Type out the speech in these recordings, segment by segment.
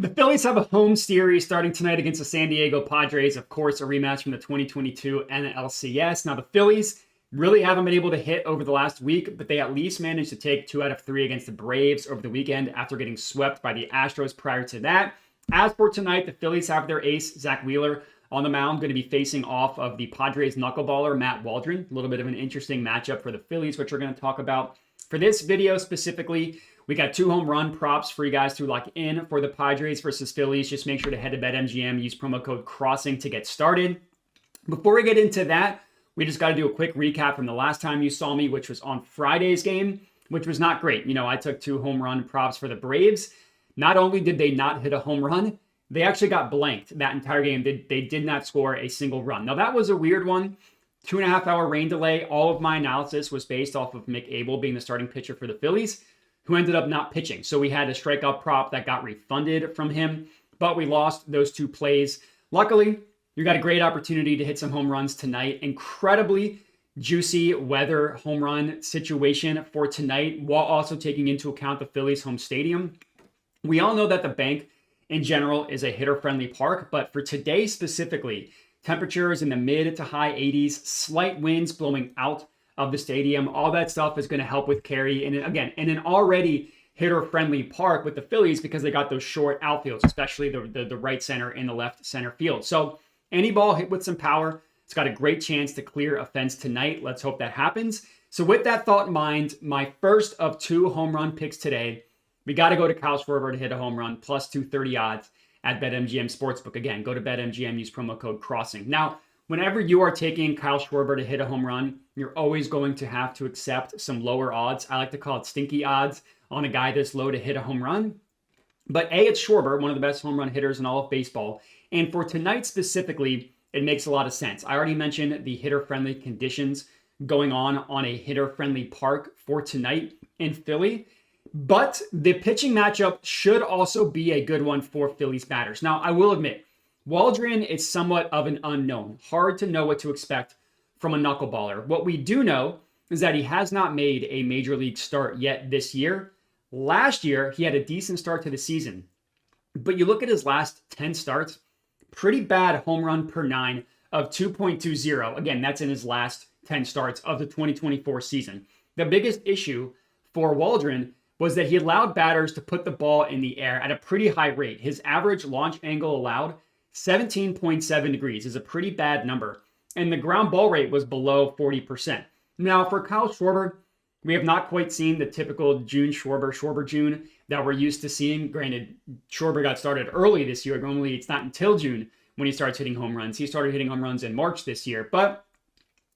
The Phillies have a home series starting tonight against the San Diego Padres. Of course, a rematch from the 2022 NLCS. Now, the Phillies really haven't been able to hit over the last week, but they at least managed to take 2 out of 3 against the Braves over the weekend after getting swept by the Astros prior to that. As for tonight, the Phillies have their ace, Zach Wheeler, on the mound, going to be facing off of the Padres knuckleballer, Matt Waldron. A little bit of an interesting matchup for the Phillies, which we're going to talk about. For this video specifically, we got 2 home run props for you guys to lock in for the Padres versus Phillies. Just make sure to head to BetMGM, use promo code CROSSING to get started. Before we get into that, we just got to do a quick recap from the last time you saw me, which was on Friday's game, which was not great. You know, I took 2 home run props for the Braves. Not only did they not hit a home run, they actually got blanked that entire game. They did not score a single run. Now, that was a weird one. 2.5-hour rain delay. All of my analysis was based off of Mick Abel being the starting pitcher for the Phillies, who ended up not pitching. So we had a strikeout prop that got refunded from him, but we lost those 2 plays. Luckily, you got a great opportunity to hit some home runs tonight. Incredibly juicy weather home run situation for tonight, while also taking into account the Phillies home stadium. We all know that the bank in general is a hitter-friendly park, but for today specifically, temperatures in the mid to high 80s, slight winds blowing out of the stadium, all that stuff is going to help with carry. And again, in an already hitter-friendly park with the Phillies because they got those short outfields, especially the right center and the left center field. So any ball hit with some power, it's got a great chance to clear a fence tonight. Let's hope that happens. So with that thought in mind, my first of 2 home run picks today, we got to go to Schwarber to hit a home run, plus 230 odds at BetMGM Sportsbook. Again, go to BetMGM, use promo code CROSSING. Now, whenever you are taking Schwarber to hit a home run, you're always going to have to accept some lower odds. I like to call it stinky odds on a guy this low to hit a home run. But A, it's Schwarber, one of the best home run hitters in all of baseball. And for tonight specifically, it makes a lot of sense. I already mentioned the hitter-friendly conditions going on a hitter-friendly park for tonight in Philly. But the pitching matchup should also be a good one for Phillies batters. Now, I will admit, Waldron is somewhat of an unknown. Hard to know what to expect from a knuckleballer. What we do know is that he has not made a major league start yet this year. Last year, he had a decent start to the season. But you look at his last 10 starts, pretty bad home run per 9 of 2.20. Again, that's in his last 10 starts of the 2024 season. The biggest issue for Waldron was that he allowed batters to put the ball in the air at a pretty high rate. His average launch angle allowed, 17.7 degrees, is a pretty bad number. And the ground ball rate was below 40%. Now, for Schwarber, we have not quite seen the typical June Schwarber June that we're used to seeing. Granted, Schwarber got started early this year. Normally, it's not until June when he starts hitting home runs. He started hitting home runs in March this year. But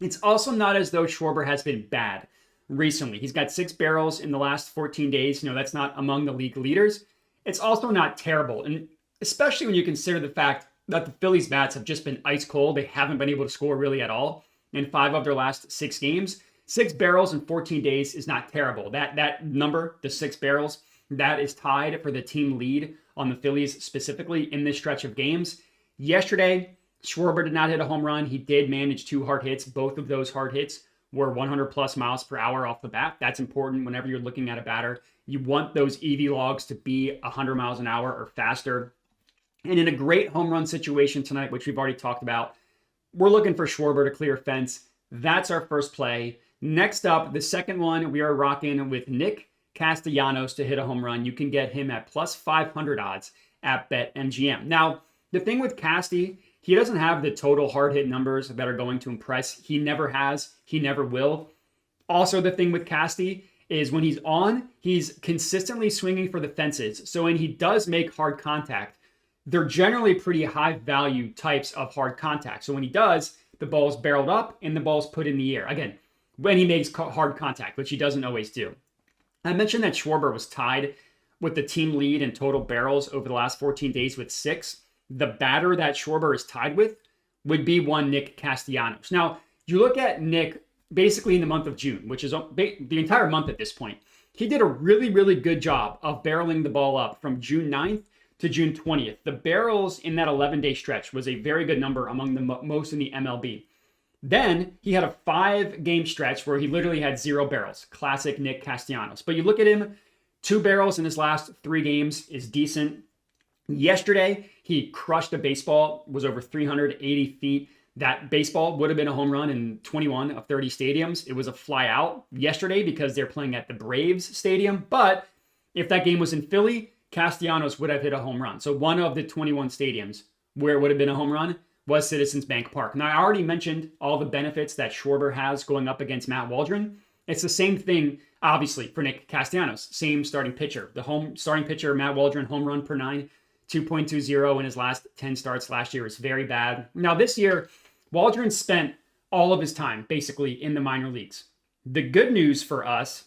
it's also not as though Schwarber has been bad recently. He's got 6 barrels in the last 14 days. You know, that's not among the league leaders. It's also not terrible. And especially when you consider the fact that the Phillies bats have just been ice cold. They haven't been able to score really at all in 5 of their last 6 games. 6 barrels in 14 days is not terrible. That number, the 6 barrels, that is tied for the team lead on the Phillies specifically in this stretch of games. Yesterday, Schwarber did not hit a home run. He did manage 2 hard hits. Both of those hard hits were 100 plus miles per hour off the bat. That's important whenever you're looking at a batter. You want those EV logs to be 100 miles an hour or faster. And in a great home run situation tonight, which we've already talked about, we're looking for Schwarber to clear a fence. That's our first play. Next up, the second one, we are rocking with Nick Castellanos to hit a home run. You can get him at plus 500 odds at BetMGM. Now, the thing with Casty, he doesn't have the total hard hit numbers that are going to impress. He never has. He never will. Also, the thing with Casty is when he's on, he's consistently swinging for the fences. So when he does make hard contact, they're generally pretty high value types of hard contact. So when he does, the ball's barreled up and the ball's put in the air. Again, when he makes hard contact, which he doesn't always do. I mentioned that Schwarber was tied with the team lead in total barrels over the last 14 days with 6. The batter that Schwarber is tied with would be one Nick Castellanos. Now, you look at Nick basically in the month of June, which is the entire month at this point. He did a really, really good job of barreling the ball up from June 9th to June 20th. The barrels in that 11-day stretch was a very good number among the most in the MLB. Then he had a 5-game stretch where he literally had 0 barrels. Classic Nick Castellanos. But you look at him, 2 barrels in his last 3 games is decent. Yesterday, he crushed a baseball, was over 380 feet. That baseball would have been a home run in 21 of 30 stadiums. It was a fly out yesterday because they're playing at the Braves stadium. But if that game was in Philly, Castellanos would have hit a home run. So one of the 21 stadiums where it would have been a home run was Citizens Bank Park. Now, I already mentioned all the benefits that Schwarber has going up against Matt Waldron. It's the same thing, obviously, for Nick Castellanos. Same starting pitcher. The home starting pitcher, Matt Waldron, home run per 9, 2.20 in his last 10 starts last year is very bad. Now, this year, Waldron spent all of his time basically in the minor leagues. The good news for us,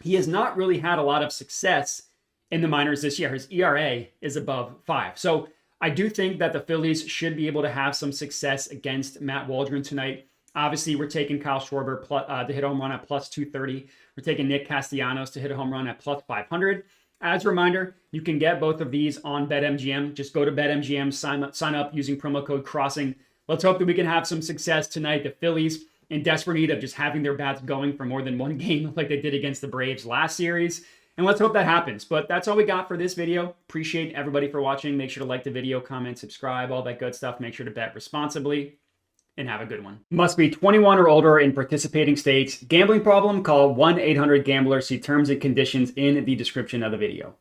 he has not really had a lot of success in the minors this year. His ERA is above 5. So I do think that the Phillies should be able to have some success against Matt Waldron tonight. Obviously, we're taking Kyle Schwarber to hit a home run at plus 230. We're taking Nick Castellanos to hit a home run at plus 500. As a reminder, you can get both of these on BetMGM. Just go to BetMGM, sign up using promo code CROSSING. Let's hope that we can have some success tonight. The Phillies in desperate need of just having their bats going for more than one game like they did against the Braves last series. And let's hope that happens. But that's all we got for this video. Appreciate everybody for watching. Make sure to like the video, comment, subscribe, all that good stuff. Make sure to bet responsibly and have a good one. Must be 21 or older in participating states. Gambling problem? Call 1-800-GAMBLER. See terms and conditions in the description of the video.